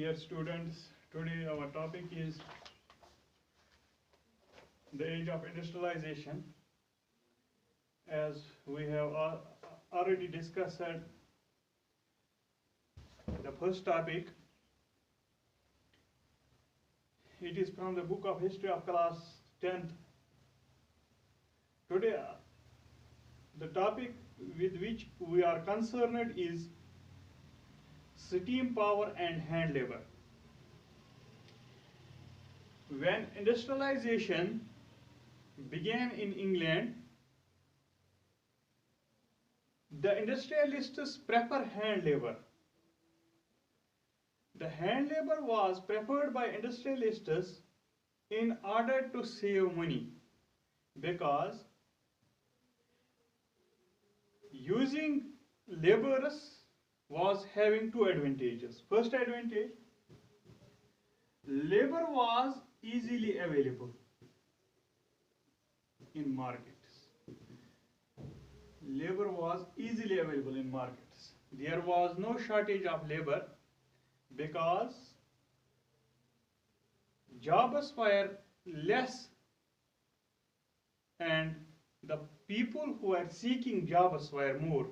Dear students, today our topic is the age of industrialization. As we have already discussed the first topic, it is from the book of history of class 10th. Today, the topic with which we are concerned is steam power and hand labor. When industrialization began in England, the industrialists prefer hand labor. The hand labor was preferred by industrialists in order to save money, because using laborers was having two advantages. First advantage, labor was easily available in markets. Labor was easily available in markets. There was no shortage of labor because jobs were less and the people who were seeking jobs were more.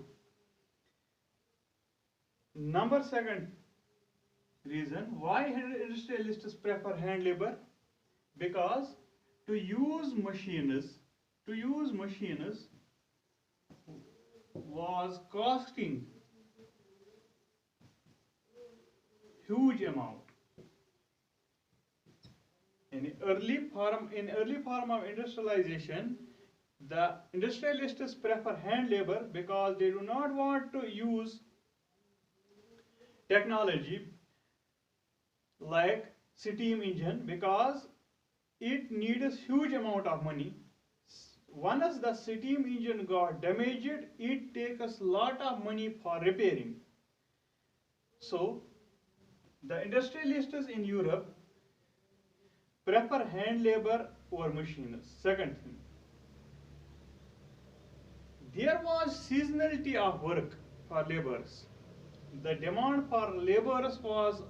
Number second reason why industrialists prefer hand labor, because to use machines was costing huge amount. In early form of industrialization, the industrialists prefer hand labor because they do not want to use technology like steam engine, because it needs huge amount of money. Once the steam engine got damaged, it takes a lot of money for repairing. So the industrialists in Europe prefer hand labor over machines. Second thing, there was seasonality of work for laborers. The demand for laborers was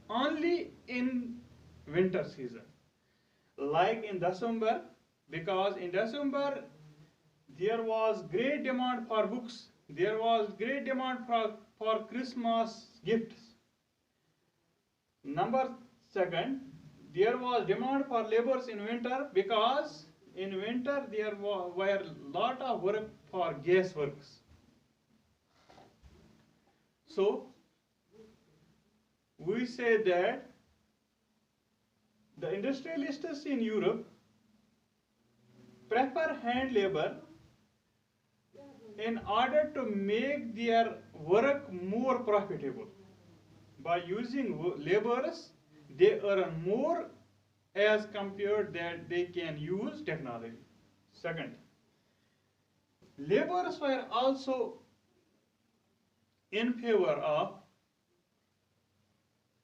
only in winter season, like in December, because in December there was great demand for books, there was great demand for Christmas gifts. Number second, there was demand for laborers in winter because in winter there were lot of work for gas works. So we say that the industrialists in Europe prefer hand labor in order to make their work more profitable. By using laborers, they earn more as compared that they can use technology. Second, laborers were also in favor of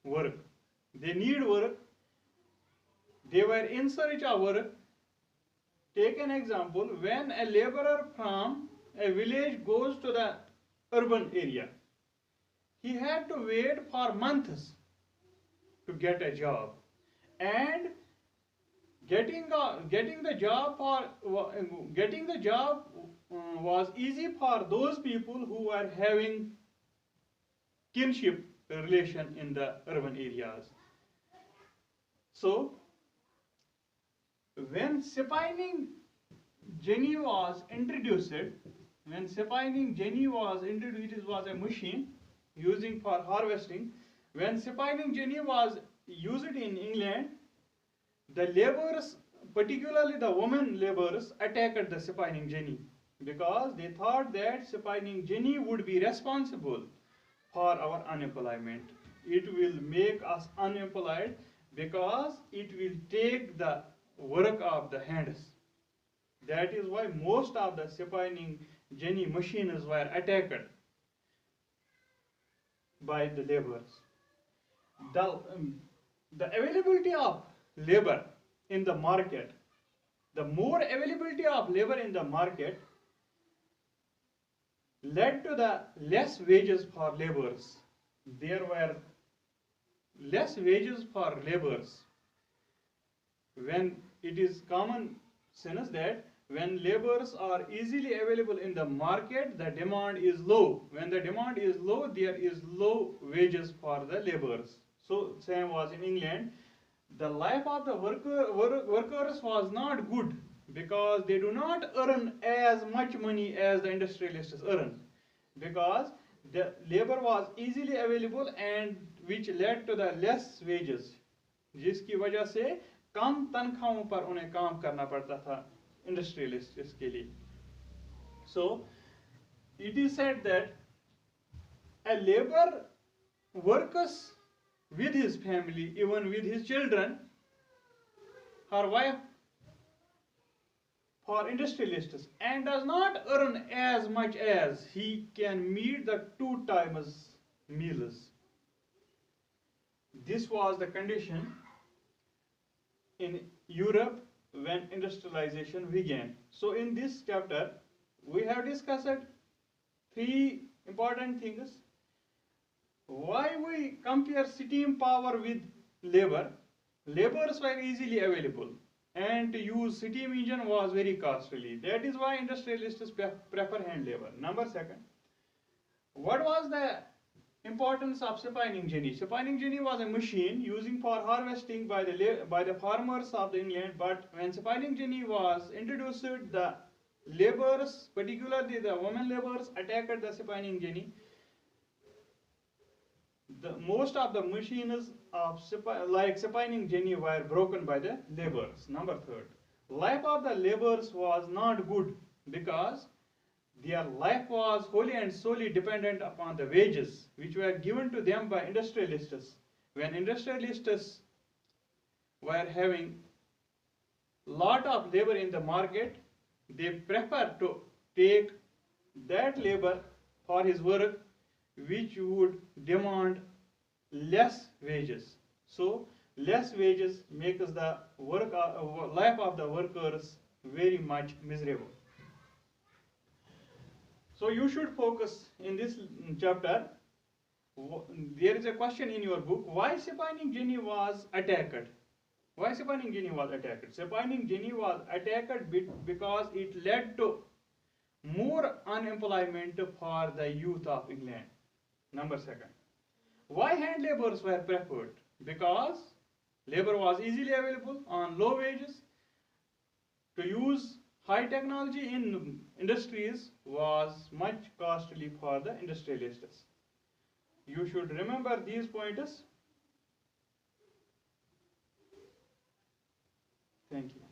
work. They need work. They were in search of work. Take an example, when a laborer from a village goes to the urban area, he had to wait for months to get a job, and getting the job was easy for those people who were having kinship relation in the urban areas. So when spinning jenny was introduced, it was a machine using for harvesting. When spinning jenny was used in England, the laborers, particularly the women laborers, attacked the spinning jenny because they thought that spinning jenny would be responsible for our unemployment. It will make us unemployed because it will take the work of the hands. That is why most of the spinning jenny machines were attacked by the laborers. The availability of labor in the market, the more availability of labor in the market led to the less wages for laborers. There were less wages for laborers. When it is common sense that when laborers are easily available in the market, the demand is low. When the demand is low, there is low wages for the laborers. So same was in England. The life of the workers was not good because they do not earn as much money as the industrialists earn, because the labor was easily available and which led to the less wages, जिसकी वजह से कम तनख्वाहों पर उन्हें काम करना पड़ता था industrialist के लिए. So it is said that a labor works with his family, even with his children, her wife, for industrialists, and does not earn as much as he can meet the 2 times meals. This was the condition in Europe when industrialization began. So in this chapter, we have discussed 3 important things. Why we compare steam power with labor? Laborers were easily available, and to use steam engine was very costly. That is why industrialists prefer hand labor. Number 2, what was the importance of Spinning jenny? Spinning jenny was a machine using for harvesting by the farmers of the England. But when spinning jenny was introduced, the laborers, particularly the women laborers, attacked the spinning jenny. Most of the machines of like spinning jenny were broken by the laborers. Number 3, life of the laborers was not good because their life was wholly and solely dependent upon the wages which were given to them by industrialists. When industrialists were having lot of labor in the market, they prefer to take that labor for his work which would demand less wages. So less wages makes the life of the workers very much miserable. So you should focus in this chapter. There is a question in your book: why spinning jenny was attacked? Why spinning jenny was attacked? Spinning jenny was attacked because it led to more unemployment for the youth of England. Number 2, why hand laborers were preferred? Because labor was easily available on low wages. To use high technology in industries was much costly for the industrialists. You should remember these pointers. Thank you.